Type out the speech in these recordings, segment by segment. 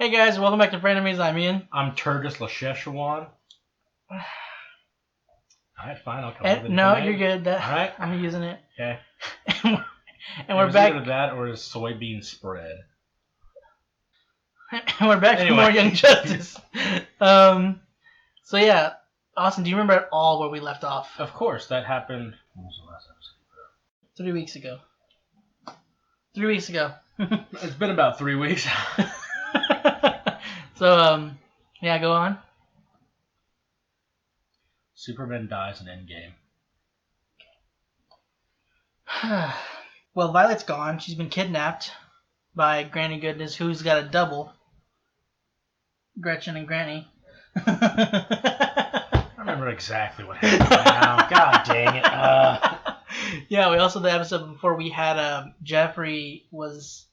Hey guys, welcome back to Frenemies. I'm Ian. I'm Turgis Lasheshawan. Alright, fine, I'll come with it. No, you're good. Alright. I'm using it. Okay. and we're back. Either that or is soybean spread. And we're back for more Young Justice. So yeah, Austin, do you remember at all where we left off? Of course, that happened. When was the last episode? 3 weeks ago. 3 weeks ago. It's been about 3 weeks. So, yeah, go on. Superman dies in Endgame. Well, Violet's gone. She's been kidnapped by Granny Goodness, who's got a double. Gretchen and Granny. I remember exactly what happened now. God dang it. Yeah, we also, the episode before we had Jeffrey was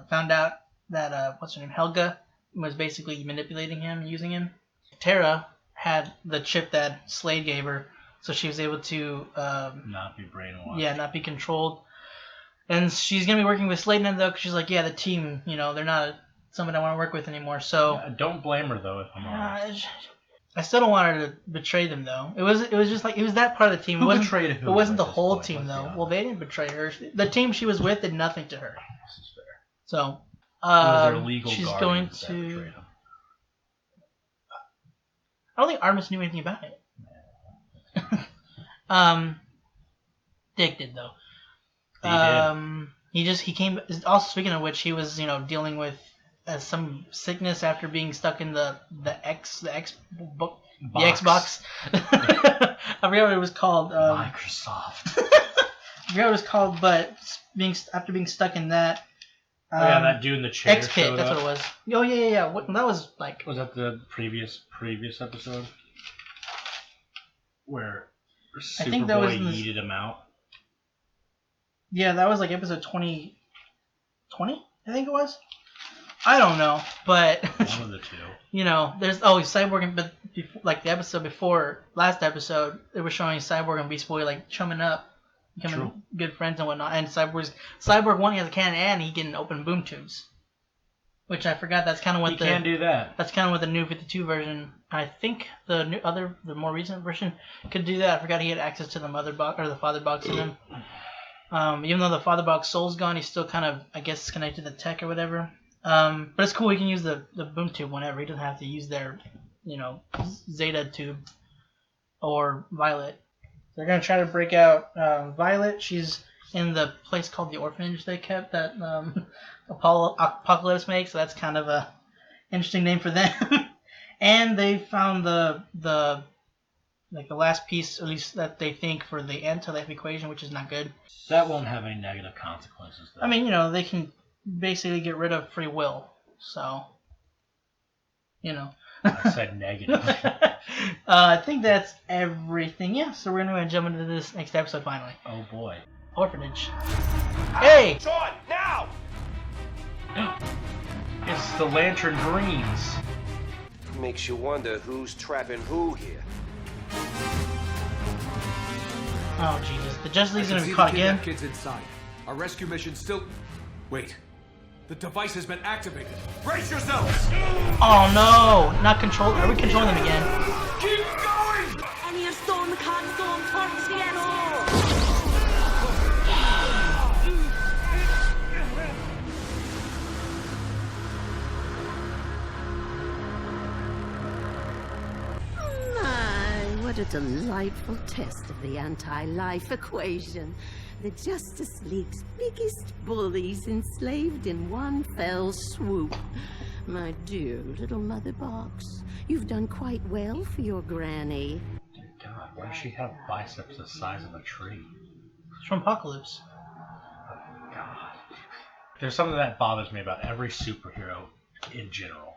found out that, what's her name, Helga, was basically manipulating him, using him. Tara had the chip that Slade gave her, so she was able to not be brainwashed. Yeah, not be controlled. And she's gonna be working with Slade now, though, because she's like, yeah, the team, they're not someone I want to work with anymore. So yeah, don't blame her though, if I'm honest. I still don't want her to betray them, though. It was just like, it was that part of the team. Who betrayed who? It wasn't the whole team, though. Well, they didn't betray her. The team she was with did nothing to her. This is fair. So she's going to. I don't think Armis knew anything about it. Dick did, though. He came. Also, speaking of which, he was dealing with some sickness after being stuck in the Xbox. I forgot what it was called. Microsoft. I forgot what it was called, but after being stuck in that. That dude in the chair. X-Pit, that's what it was. Oh yeah. That was like. Was that the previous episode? Where Superboy yeeted him out. Yeah, that was like episode 20. 20, I think it was. I don't know, but one of the two. There's Cyborg, but like the episode before last episode, they were showing Cyborg and Beast Boy like chumming up, becoming good friends and whatnot. And Cyborg one, he has a cannon and he can open boom tubes, which I forgot. That's kind of what he can do that. That's kind of what the new 52 version. I think the more recent version could do that. I forgot he had access to the mother box or the father box in him. Even though the father box soul's gone, he's still kind of, I guess, connected to the tech or whatever. But it's cool. He can use the boom tube whenever. He doesn't have to use their, Zeta tube or Violet. They're gonna try to break out Violet. She's in the place called the orphanage they kept that Apocalypse makes. So that's kind of a interesting name for them. And they found the last piece, at least that they think, for the anti-life equation, which is not good. That won't have any negative consequences, though. I mean, they can basically get rid of free will. So, I said negative. I think that's everything. Yeah, so we're going to jump into this next episode finally. Oh, boy. Orphanage. Hey! Sean, now! It's the Lantern Greens. Makes you wonder who's trapping who here. Oh, Jesus. The Justice League's gonna be caught again? Kids inside. Our rescue mission still... Wait. The device has been activated. Brace yourselves! Oh, no! Not controlled. Are we controlling them again? Keep going! What a delightful test of the anti-life equation. The Justice League's biggest bullies enslaved in one fell swoop. My dear little mother box, you've done quite well for your granny. Dear God, why does she have biceps the size of a tree? It's from Apocalypse. Oh, God. There's something that bothers me about every superhero in general.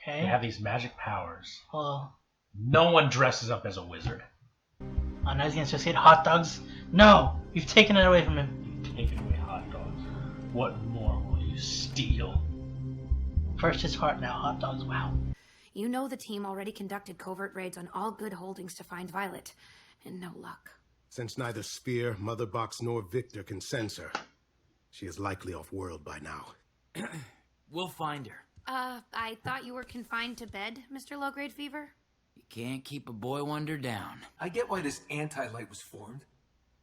Okay. They have these magic powers. Well... No one dresses up as a wizard. Oh, now he's gonna just hit hot dogs? No! You've taken it away from him. You've taken away hot dogs. What more will you steal? First his heart, now hot dogs. Wow. You know the team already conducted covert raids on all good holdings to find Violet. And no luck. Since neither Spear, Mother Box, nor Victor can sense her, she is likely off-world by now. We'll find her. I thought you were confined to bed, Mr. Low-Grade Fever? You can't keep a boy wonder down. I get why this anti-light was formed.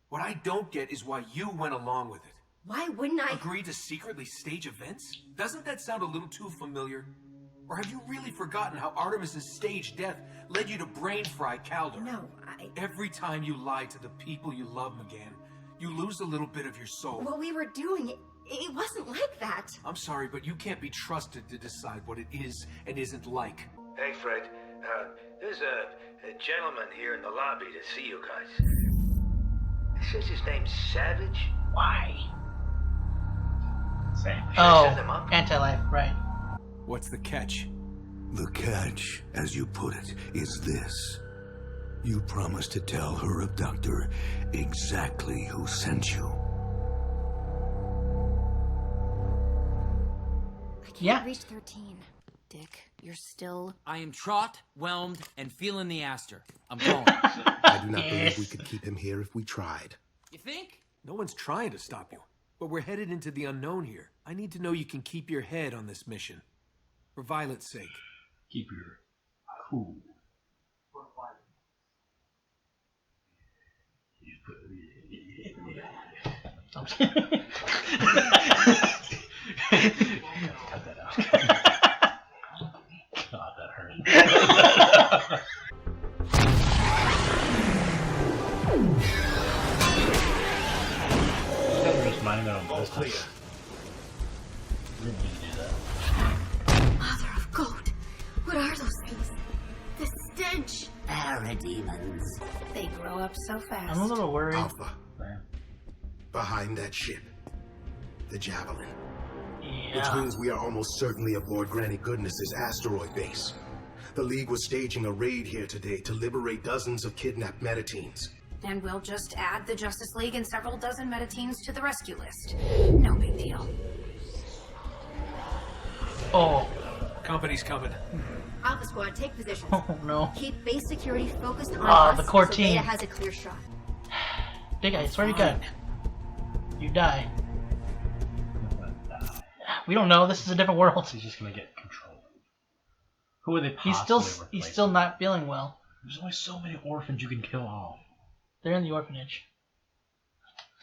What I don't get is why you went along with it. Why wouldn't I? Agreed to secretly stage events? Doesn't that sound a little too familiar? Or have you really forgotten how Artemis's staged death led you to brain fry Calder? No, Every time you lie to the people you love, McGann, you lose a little bit of your soul. What we were doing, it wasn't like that. I'm sorry, but you can't be trusted to decide what it is and isn't like. Hey, Fred. There's a gentleman here in the lobby to see you guys. It says his name's Savage. Why? Same. Oh, Send him up? anti-life, right. What's the catch? The catch, as you put it, is this. You promised to tell her abductor exactly who sent you. I can't Yeah. reach 13. Dick, you're still... I am trot, whelmed, and feeling the aster. I'm going. I do not Yes. believe we could keep him here if we tried. You think? No one's trying to stop you. But we're headed into the unknown here. I need to know you can keep your head on this mission. For Violet's sake. Keep your cool. I'm just kidding. Cut that out. God, that hurt. They're just minding their own business. Didn't need to do that. Mother of God, what are those things? The stench. Parademons. They grow up so fast. I'm a little worried. Alpha, behind that ship. The Javelin. Which Yeah. means we are almost certainly aboard Granny Goodness's asteroid base. The League was staging a raid here today to liberate dozens of kidnapped metateens. And we'll just add the Justice League and several dozen metateens to the rescue list. No big deal. Oh. Company's coming. Alpha Squad, take position. Oh no. Keep base security focused on us The core so team. Beta has a clear shot. Big I swear to God. You die. We don't know. This is a different world. He's just gonna get controlled. Who are they He's possibly still not feeling well. There's only so many orphans you can kill off. They're in the orphanage.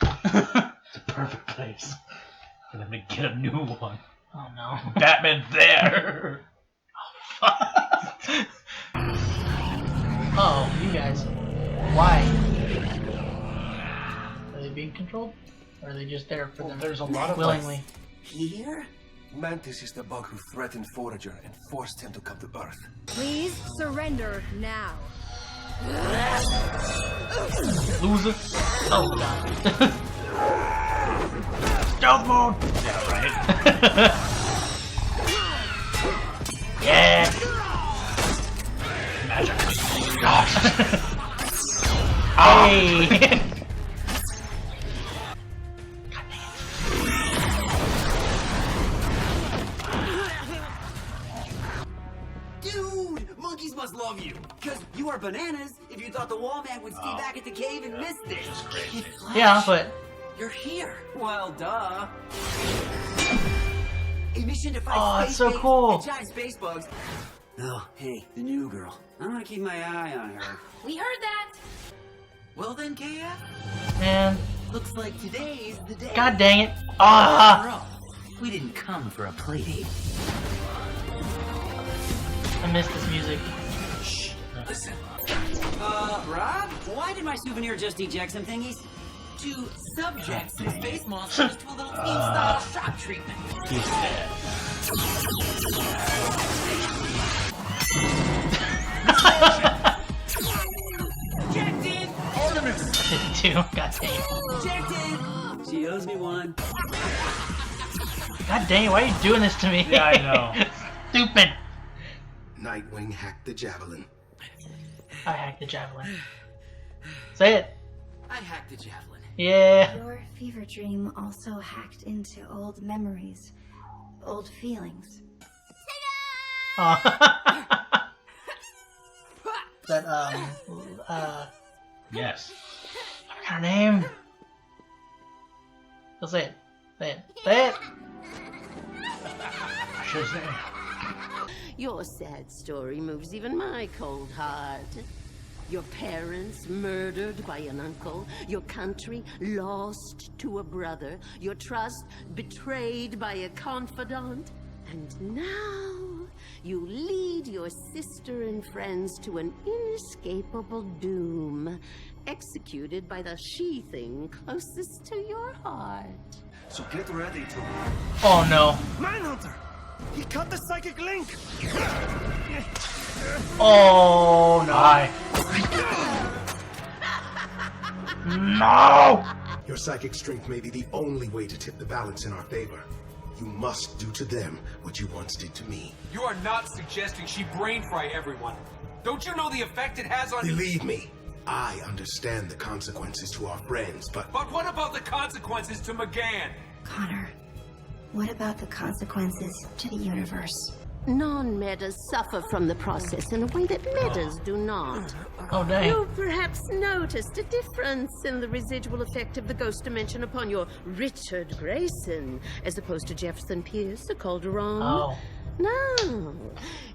It's a perfect place for them to get a new one. Oh no. Batman's there. Oh, you guys. Why? Are they being controlled? Or are they just there for them There's a lot of willingly? Here? Mantis is the bug who threatened Forager and forced him to come to Earth. Please surrender now. Loser. Oh god. Stealth mode! Yeah, right? Yeah! Magic. Gosh! Hey! Dude, monkeys must love you. Because you are bananas if you thought the wall man would stay back at the cave and missed it. Yeah, but You're here. Well, duh. A mission to fight Oh, it's space so babes cool. and giant space bugs. Oh, hey, the new girl. I'm gonna keep my eye on her. We heard that! Well then, KF, man, looks like today's the day. god dang it. Ah! Bro, we didn't come for a play date. I miss this music. Shh, listen. Rob, why did my souvenir just eject some thingies? To subject some space monsters to a little team-style shock treatment. He's dead. Ejected! Artemis! Dude, god dang it. Ejected! She owes me one. God dang it, why are you doing this to me? Yeah, I know. Stupid. Nightwing hacked the Javelin. I hacked the Javelin. Say it. I hacked the Javelin. Yeah. Your fever dream also hacked into old memories, old feelings. That, Yes. I forgot her name. Go say it. Say it. Say it. Shazam. Your sad story moves even my cold heart. Your parents murdered by an uncle, your country lost to a brother, your trust betrayed by a confidant, and now you lead your sister and friends to an inescapable doom, executed by the she-thing closest to your heart. So get ready to... Oh no. Manhunter! He cut the psychic link! Oh no. Hi. No! Your psychic strength may be the only way to tip the balance in our favor. You must do to them what you once did to me. You are not suggesting she brain fry everyone. Don't you know the effect it has on... Believe me, I understand the consequences to our friends, but... But what about the consequences to McGann? Connor, what about the consequences to the universe? Non-metas suffer from the process in a way that metas do not. Oh dang. You've perhaps noticed a difference in the residual effect of the ghost dimension upon your Richard Grayson, as opposed to Jefferson Pierce or Calderon. Oh. Now,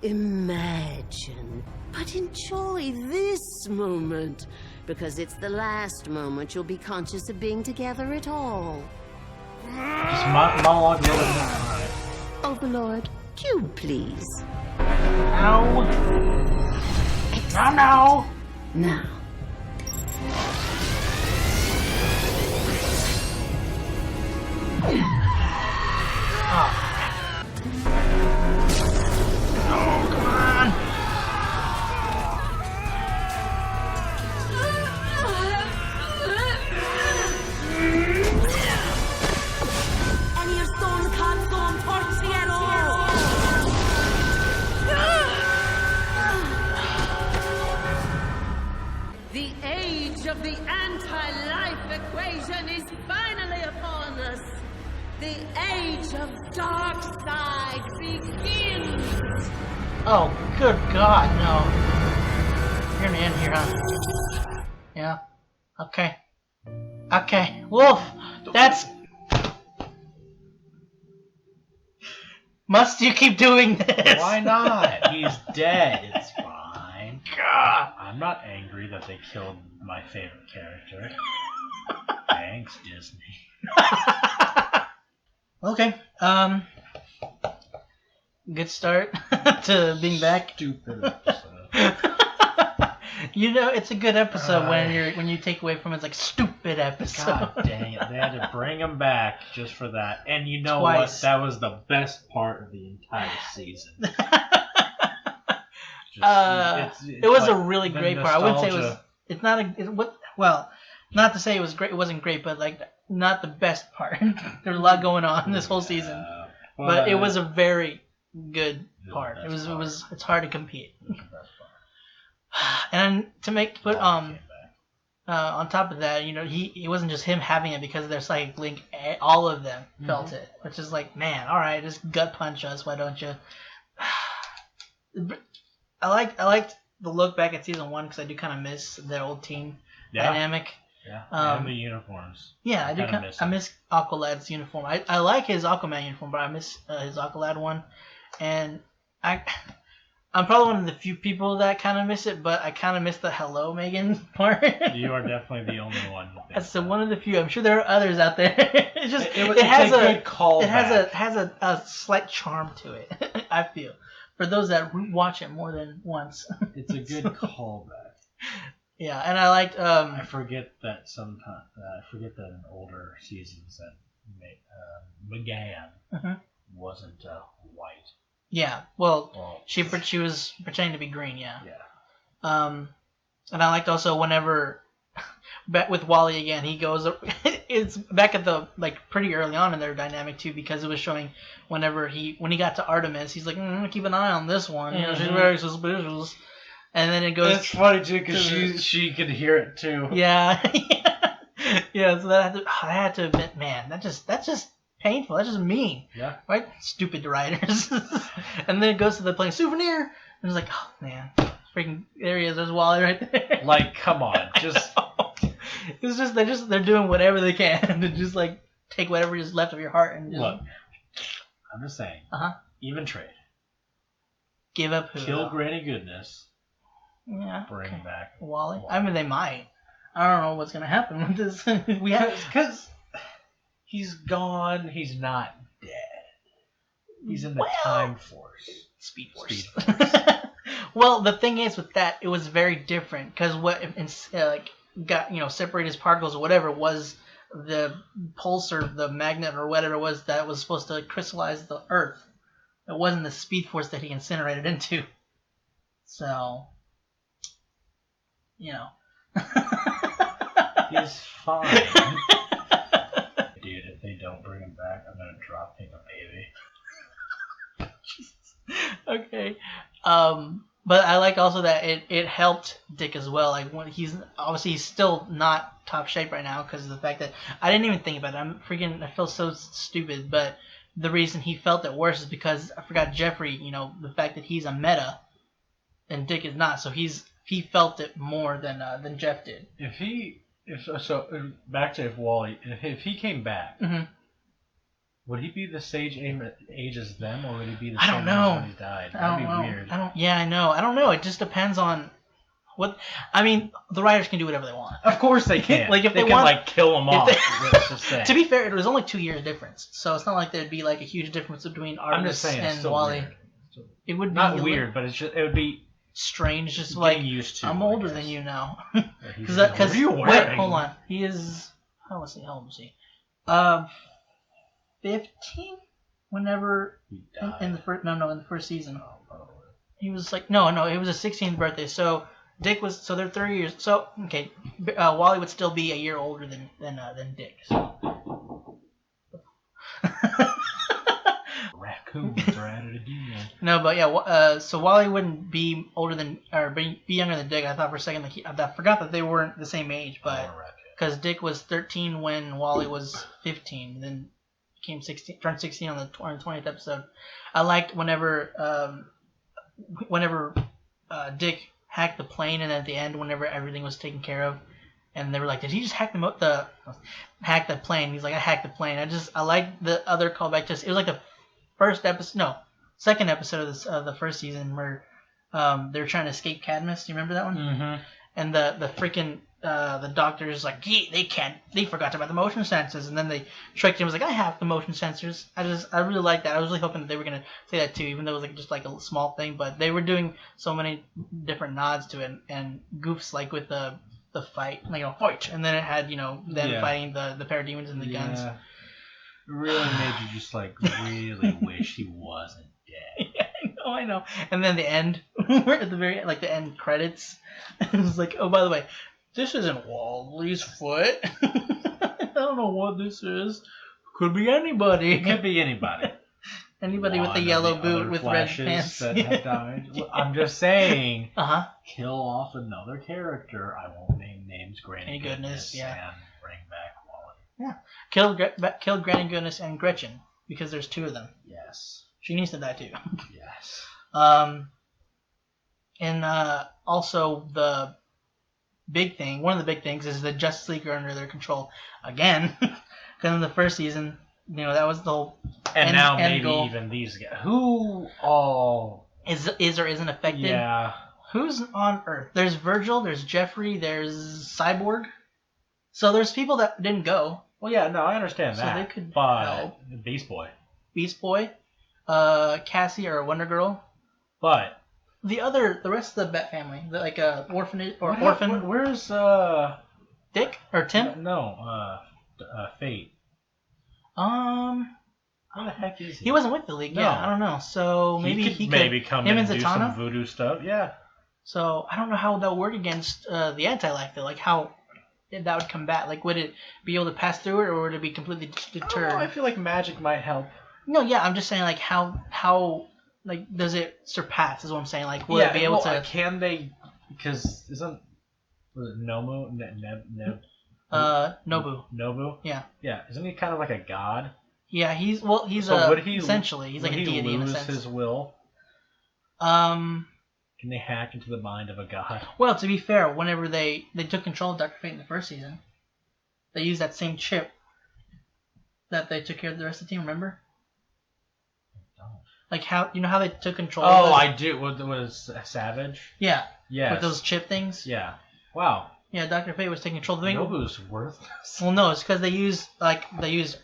imagine, but enjoy this moment, because it's the last moment you'll be conscious of being together at all. Just monologue a little bit. Overlord, cue, please. Ow. No. Now. Oh, come on. Any of Storm can't go on party at all. The age of the anti-life equation is finally upon us. The age of dark side begins. Oh, good God, no. You're gonna end here, huh? Yeah. Okay. Okay. Wolf, that's... Must you keep doing this? Why not? He's dead. It's fine. God. I'm not angry that they killed my favorite character. Thanks, Disney. Okay. Good start to being back. Stupid episode. You know, it's a good episode when you take away from it's like stupid episode. God dang it! They had to bring him back just for that. And you know Twice. what? That was the best part of the entire season. It was like a really the great part. I wouldn't say it was. nostalgia. It's not a. Well, not to say it was great. It wasn't great, but like not the best part. There's a lot going on this whole season, but it was a very good part. It was. It's hard to compete. And to put on top of that, you know, it wasn't just him having it because of their psychic link. All of them felt it, which is like, man, all right, just gut punch us. Why don't you? I liked the look back at season 1 because I do kind of miss their old team dynamic. Yeah, and the uniforms. Yeah, I miss Aqualad's uniform. I like his Aquaman uniform, but I miss his Aqualad one, and I'm probably one of the few people that kind of miss it, but I kind of miss the "Hello, Megan" part. You are definitely the only one. That's one of the few. I'm sure there are others out there. It's just it has a good call. It has a slight charm to it. I feel for those that watch it more than once. It's a good callback. Yeah, and I liked. I forget that sometimes. I forget that in older seasons that McGann wasn't white. Yeah, well, she was pretending to be green. Yeah. Yeah. And I liked also whenever back with Wally again, he goes. It's back at the pretty early on in their dynamic too, because it was showing when he got to Artemis, he's like, keep an eye on this one. You know, she's very suspicious. And then it goes. It's funny too because she could hear it too. Yeah. Yeah. So that I had to admit, man, that's just painful. That's just mean. Yeah. Right? Stupid writers. And then it goes to the playing souvenir, and it's like, oh man, freaking there he is. There's Wally right there. Like, come on, just. It's just they're doing whatever they can to just take whatever is left of your heart and just... Look. I'm just saying. Uh-huh. Even trade. Give up who? Kill Granny Goodness. Yeah. Bring back Wally. I mean, they might. I don't know what's gonna happen with this. Because he's gone. He's not dead. He's in the Time Force. Speed Force. Well, the thing is with that, it was very different because what got separated his particles or whatever was the pulse or the magnet or whatever it was that was supposed to crystallize the Earth. It wasn't the Speed Force that he incinerated into. So, he's fine. Dude, if they don't bring him back, I'm gonna drop him a baby. Okay. But I like also that it helped Dick as well. Like when he's still not top shape right now because of the fact that I didn't even think about it. I feel so stupid. But the reason he felt it worse is because I forgot Jeffrey. The fact that he's a meta and Dick is not, so he felt it more than Jeff did. Back to Wally, if he came back. Mm-hmm. Would he be the sage age as them, or would he be the I same don't know. age when he died? That'd be weird. I know. I don't know. It just depends on what. I mean, the writers can do whatever they want. Of course they can. Like if they can want, kill them off. Let's just say. To be fair, it was only 2 years difference, so it's not like there'd be like a huge difference between Artemis and Wally. Weird. It would be not weird, but it would be strange. Just like used to. I'm older than you now. Because wait, hold on. He is. How old is he? 15. Whenever in the first season, he was like it was his 16th birthday. So Dick was they're 30 years. So okay, Wally would still be a year older than Dick. So. Raccoons are at it again. No, but yeah. So Wally wouldn't be older than or be younger than Dick. I thought for a second I forgot that they weren't the same age, but because Dick was 13 when Wally was 15, then. Turned 16 on the 20th episode. I liked whenever Dick hacked the plane, and at the end, whenever everything was taken care of, and they were like, "Did he just hack the plane?" He's like, "I hacked the plane." I like the other callback. It was like the second episode of the first season where they were trying to escape Cadmus. Do you remember that one? Mm-hmm. And the freaking the doctor's like, they forgot about the motion sensors, and then they tricked him. Was like, I have the motion sensors. I really like that. I was really hoping that they were gonna say that too, even though it was just like a small thing. But they were doing so many different nods to it and goofs like with the fight, fight, and then it had them fighting the parademons and the guns. It really made you just really wish he wasn't dead. Yeah, I know. And then the end, we're at the very the end credits. It was like, oh, by the way, this isn't Wally's foot. I don't know what this is. Could be anybody. It could be anybody. Anybody with a yellow boot with red pants that have died. I'm just saying. Kill off another character. I won't name names. Granny Goodness. Yeah. And bring back Wally. Yeah. Kill Granny Goodness and Gretchen because there's two of them. Yes. She needs to die too. Yes. And also the big thing, one of the big things is the Justice League are under their control again. Because in the first season, that was the whole now end maybe goal. Even these guys. Who all is or isn't affected? Yeah. Who's on Earth? There's Virgil, there's Jeffrey, there's Cyborg. So there's people that didn't go. Well, yeah, no, I understand that. So they could help. Beast Boy, Cassie or Wonder Girl. But the rest of the Bat family, orphanage or orphan. Where's Dick or Tim? No, Fate. Where the heck is he? He wasn't with the League. No. Yeah, I don't know. So maybe he could come him in and and do Zatanna? some voodoo stuff. Yeah. So I don't know how that'll work against the anti-life though. Like how that would combat. Like would it be able to pass through it, or would it be completely deterred? I feel like magic might help. No, yeah, I'm just saying like how does it surpass? Is what I'm saying. Like will it be able to? Can they? Because was it Nomu? Nobu. Nobu. Yeah. Yeah. Isn't he kind of like a god? Yeah, he's essentially he's like a deity in a sense. His will? Can they hack into the mind of a god? Well, to be fair, whenever they took control of Dr. Fate in the first season, they used that same chip that they took care of the rest of the team. Remember? Like how how they took control. Oh, of it? I do. What was Savage? Yeah. Yes. With those chip things. Yeah. Wow. Yeah, Dr. Fate was taking control. Nobu's worthless. Well, no, it's because they use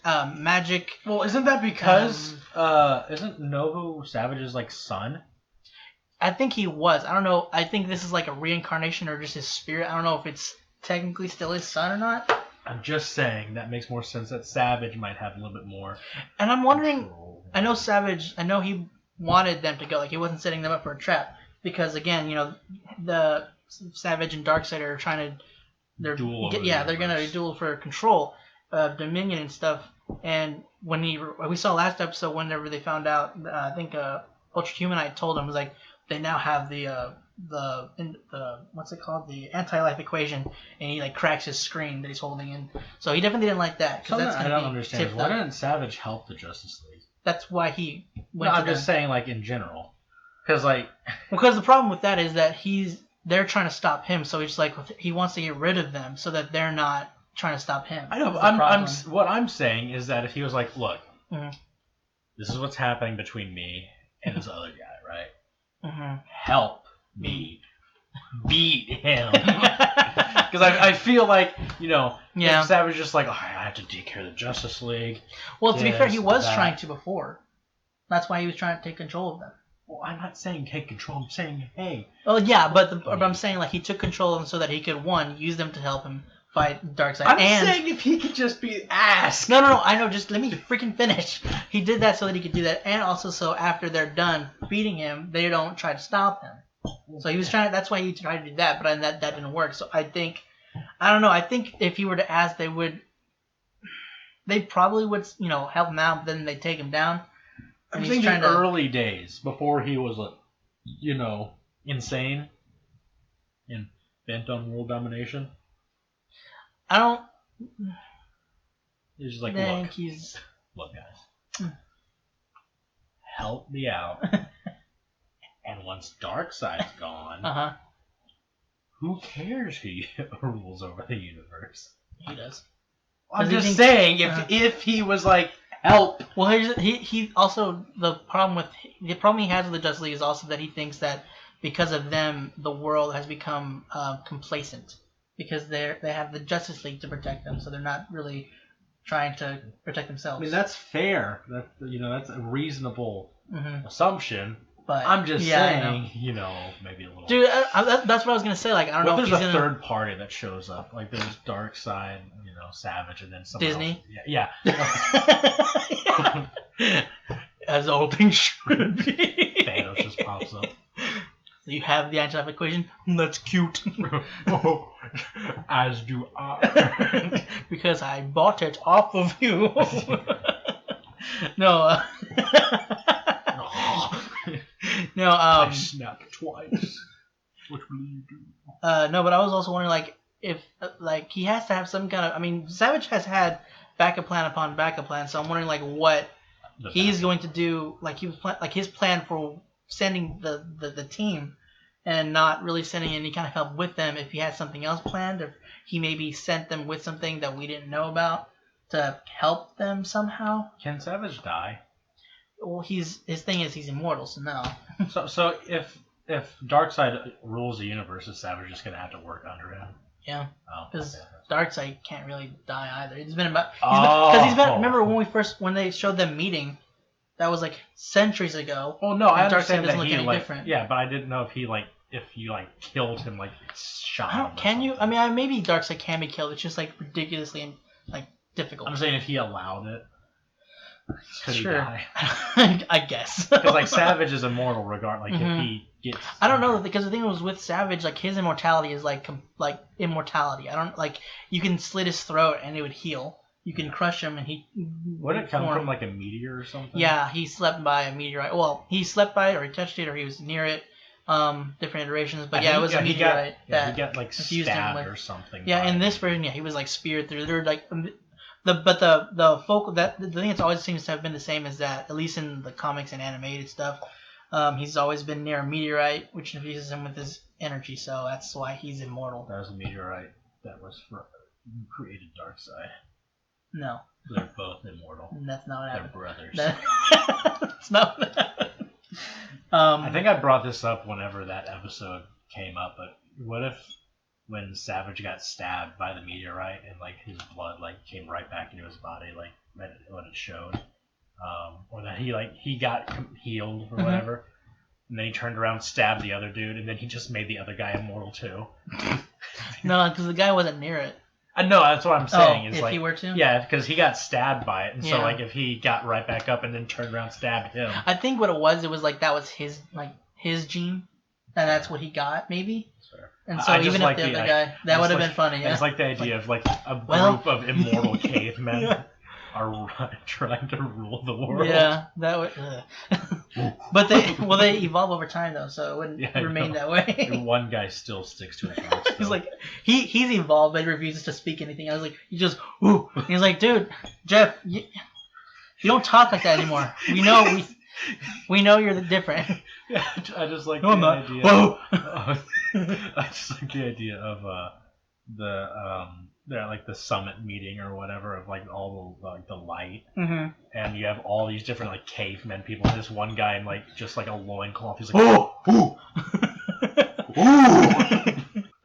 magic. Well, isn't that because isn't Nobu Savage's like son? I think he was. I don't know. I think this is like a reincarnation or just his spirit. I don't know if it's technically still his son or not. I'm just saying that makes more sense that Savage might have a little bit more. And I'm wondering. Control. I know Savage. I know he wanted them to go. Like he wasn't setting them up for a trap because again, the Savage and Darkseid are trying to Duel. they're gonna duel for control of Dominion and stuff. And when we saw last episode, whenever they found out, I think Ultra Humanite told him was like they now have the what's it called, the anti-life equation, and he like cracks his screen that he's holding in. So he definitely didn't like that. Something I don't understand is why didn't Savage help the Justice League? That's why he went. No, I'm just saying like in general, because because the problem with that is that they're trying to stop him, so he's like he wants to get rid of them so that they're not trying to stop him. I know. What I'm saying is that if he was like, look, this is what's happening between me and this other guy, right? Help me beat him, because I feel like if Savage just like, I have to take care of the Justice League. Well, to be fair, he was trying to before. That's why he was trying to take control of them. Well, I'm not saying take control. I'm saying, hey. Oh yeah, but I'm saying like he took control of them so that he could use them to help him fight Darkseid. I'm saying if he could just be asked. No, I know. Just let me freaking finish. He did that so that he could do that, and also so after they're done beating him, they don't try to stop him. So he was trying. That's why he tried to do that, but that didn't work. So I don't know. I think if he were to ask, they probably would, help him out, but then they take him down. I'm saying the early days before he was insane and bent on world domination. I don't. He's just like, look, guys, help me out. And once Darkseid's gone, who cares who rules over the universe? He does. I'm just saying, if he was like, help. Well, he also the problem he has with the Justice League is also that he thinks that because of them, the world has become complacent because they have the Justice League to protect them, so they're not really trying to protect themselves. I mean, that's fair. That's a reasonable assumption. But I'm just saying, maybe a little. Dude, that's what I was gonna say. Like, I don't know if there's a third party that shows up. Like, there's Darkseid, Savage, and then someone Disney. Else. Yeah. As all things should be. Thanos just pops up. So you have the anti-life equation. That's cute. As do I. Because I bought it off of you. No. No. I snapped twice. What will you do? No, but I was also wondering, like, if he has to have some kind of. I mean, Savage has had backup plan upon backup plan, so I'm wondering like what he's going to do. Like his plan for sending the team and not really sending any kind of help with them. If he had something else planned, if he maybe sent them with something that we didn't know about to help them somehow. Can Savage die? Well, his thing is he's immortal, so no. So if Darkseid rules the universe, is Savage just gonna have to work under him? Yeah, because okay. Darkseid can't really die either. Remember when they showed them meeting, that was like centuries ago. Oh no, I understand Darkseid doesn't that look any different. Yeah, but I didn't know if you killed him, shot him. Can you? I mean, maybe Darkseid can be killed. It's just ridiculously difficult. I'm saying if he allowed it. Could sure. he die? I guess. Because Savage is immortal regardless. If he gets. I don't know, because the thing was with Savage, his immortality is like immortality. I don't you can slit his throat and it would heal. You can crush him and he. Would it come from a meteor or something? Yeah, he slept by a meteorite. Well, he slept by it or he touched it or he was near it. Different iterations, but it was a meteorite he got stabbed or something. Yeah, in this version, he was speared through. They're the focal the thing that's always seems to have been the same is that at least in the comics and animated stuff, he's always been near a meteorite which infuses him with his energy, so that's why he's immortal. That was a meteorite that was created Darkseid. No, they're both immortal. That's not what happened. They're brothers. That's not what happened. I think I brought this up whenever that episode came up, but what if when Savage got stabbed by the meteorite and like his blood like came right back into his body, like what it showed, or that he got healed or whatever, and then he turned around, and stabbed the other dude, and then he just made the other guy immortal too. No, because the guy wasn't near it. I know, that's what I'm saying. If he were to? Yeah, because he got stabbed by it, and so like if he got right back up and then turned around and stabbed him. I think what it was like that was his gene, and that's what he got maybe. Sure. And so even if the other guy, that would have been funny. Yeah? It's like the idea of like a group of immortal cavemen are trying to rule the world. Yeah, that would. But they evolve over time though, so it wouldn't remain that way. And one guy still sticks to his roots. He's like he's evolved, but he refuses to speak anything. I was like, he just ooh. And he's like, dude, Jeff, you don't talk like that anymore. We know you're different. Yeah, I just like no, the I'm idea. Whoa. I just like the idea of the summit meeting or whatever of like all the light, and you have all these different like cavemen people. And this one guy in like just like a loincloth. He's like, oh.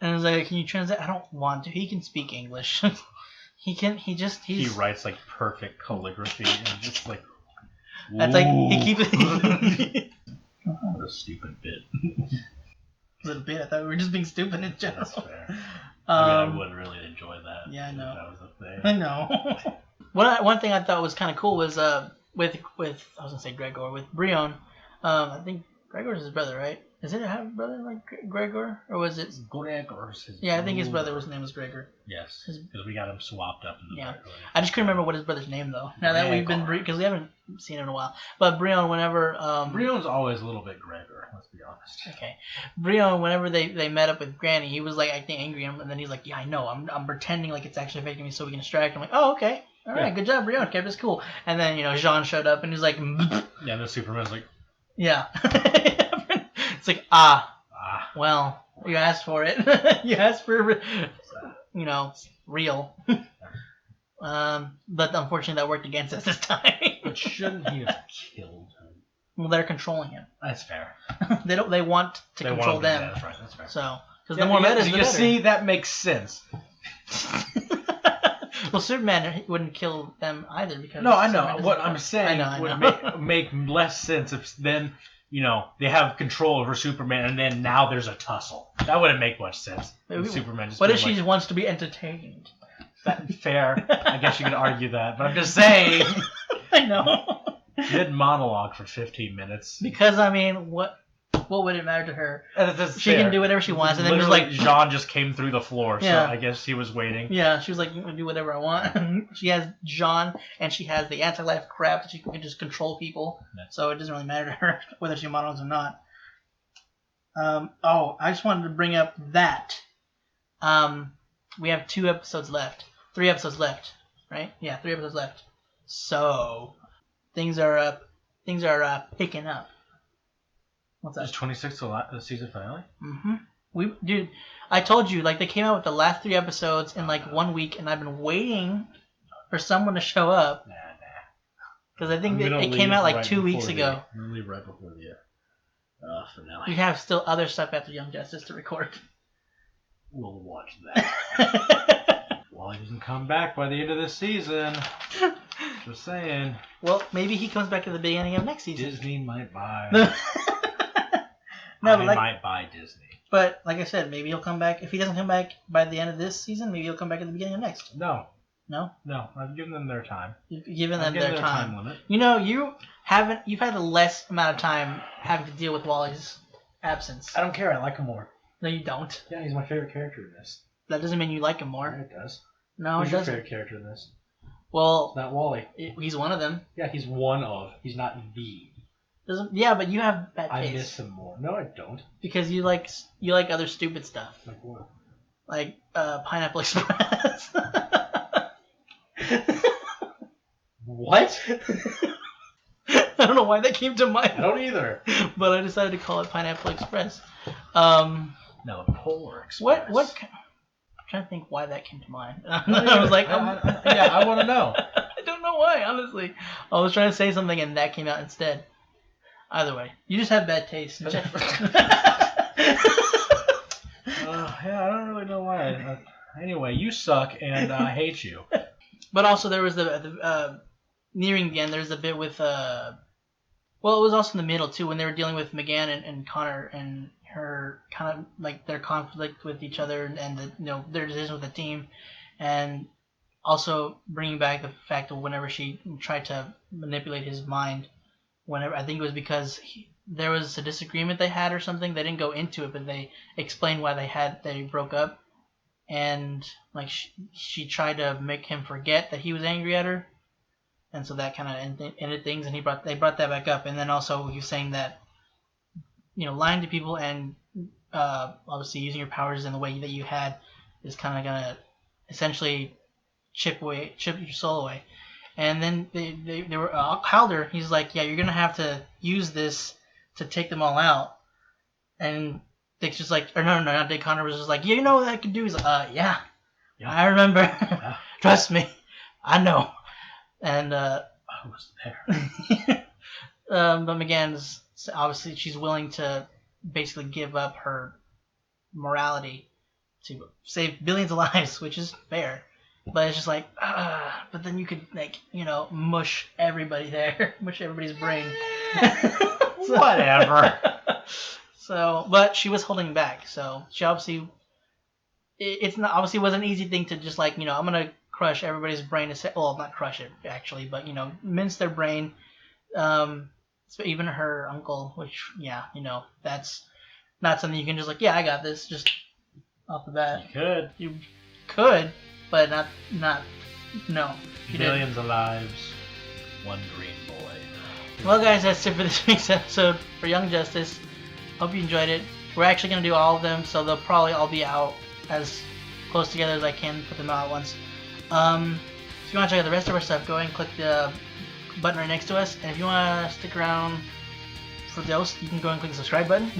And it's like, can you translate? I don't want to. He can speak English. He writes like perfect calligraphy and just like. That's like he keeps it. What a stupid bit. A little bit. I thought we were just being stupid in general. That's fair. I would really enjoy that. Yeah, I know. If that was a thing. I know. One thing I thought was kind of cool was with I was gonna say Gregor with Brion. I think Gregor's his brother, right? Is it a brother like Gregor, or was it Gregor's his I think his brother's name was Gregor. Yes, because we got him swapped up. I just couldn't remember what his brother's name though. Now that we've been because we haven't seen him in a while. But Brion, whenever Brion's always a little bit Gregor. Let's be honest. Okay, Brion, whenever they met up with Granny, he was like acting angry, and then he's like, "Yeah, I know. I'm pretending like it's actually affecting me so we can distract." I'm like, "Oh, okay, all right, good job, Brion. Kept us cool." And then Jean showed up and he's like, "Yeah." And the Superman's like, "Yeah." It's like well, you asked for it. You asked for real. But unfortunately, that worked against us this time. But shouldn't he have killed him? Well, they're controlling him. That's fair. They want to control them. That's right. That's fair. So, because the more metas, the better. See, that makes sense. Well, Superman wouldn't kill them either because. No, I know. What I'm saying would make less sense if then they have control over Superman, and then now there's a tussle. That wouldn't make much sense. Superman just. What if she wants to be entertained? That's fair. I guess you could argue that, but I'm just saying. I know. Good monologue for 15 minutes. Because I mean, what would it matter to her? She can do whatever she wants, and then just like Jean just came through the floor, so I guess she was waiting. Yeah, she was like, "I'm gonna do whatever I want." She has Jean, and she has the anti-life crap that she can just control people. Yeah. So it doesn't really matter to her whether she monologues or not. I just wanted to bring up that we have 3 episodes left, right? Yeah, 3 episodes left. So things are picking up. What's that? Is 26 the season finale? Dude, I told you, like, they came out with the last 3 episodes in like 1 week, and I've been waiting for someone to show up. Because I think it came out like 2 weeks ago. I'm gonna leave right before the finale. We have still other stuff after Young Justice to record. We'll watch that. Well, he doesn't come back by the end of this season. Just saying. Well, maybe he comes back at the beginning of next season. Disney might buy. I might buy Disney. But like I said, maybe he'll come back. If he doesn't come back by the end of this season, maybe he'll come back at the beginning of next. No. No? No. I've given them their time. You've given them their time limit. You've had a less amount of time having to deal with Wally's absence. I don't care. I like him more. No, you don't. Yeah, he's my favorite character in this. That doesn't mean you like him more. Yeah, it does. No, Who's it doesn't. your favorite character in this? Well, it's not Wally. He's one of them. Yeah, he's one of. He's not the. Yeah, but you have bad taste. I miss him more. No, I don't. Because you like other stupid stuff. Like what? Like Pineapple Express. What? I don't know why that came to mind. I don't either. But I decided to call it Pineapple Express. No, Polar Express. What? I'm trying to think why that came to mind. I was like, I want to know. I don't know why, honestly. I was trying to say something and that came out instead. Either way, you just have bad taste. In general. Yeah, I don't really know why. Anyway, you suck, and I hate you. But also, there was the nearing the end. There's a bit with well, it was also in the middle too when they were dealing with McGann and Connor and her kind of like their conflict with each other and the, their decision with the team, and also bringing back the fact of whenever she tried to manipulate his mind. Whenever I think it was because there was a disagreement they had or something. They didn't go into it, but they explained why they broke up, and like she tried to make him forget that he was angry at her. And so that kind of ended things, and they brought that back up. And then also he was saying that, lying to people and obviously using your powers in the way that you had is kind of gonna essentially chip your soul away. And then they were Halder. He's like, yeah, you're gonna have to use this to take them all out. And Dick's just like, or no, not Dick. Connor was just like, yeah, you know what I could do? He's like, yeah, I remember. Yeah. Trust me, I know. And I was there. But McGann's obviously she's willing to basically give up her morality to save billions of lives, which is fair. But it's just like, but then you could mush everybody there, mush everybody's brain. Whatever. So, but she was holding back. So she obviously, it's not obviously was an easy thing to just I'm gonna crush everybody's brain. Well, not crush it actually, but mince their brain. So even her uncle, which that's not something you can just I got this just off the bat. You could, but not no. Millions of lives, one green boy. Well, guys, that's it for this week's episode for Young Justice. Hope you enjoyed it. We're actually gonna do all of them, so they'll probably all be out as close together as I can. Put them out at once. If you want to check out the rest of our stuff, go ahead and click the button right next to us. And if you want to stick around for those, you can go and click the subscribe button.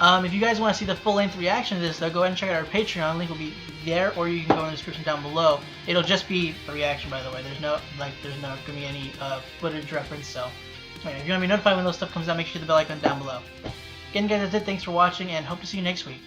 If you guys want to see the full-length reaction to this, though, go ahead and check out our Patreon. Link will be there, or you can go in the description down below. It'll just be a reaction, by the way. There's not gonna be any footage reference. So, anyway, if you want to be notified when those stuff comes out, make sure you hit the bell icon down below. Again, guys, that's it. Thanks for watching, and hope to see you next week.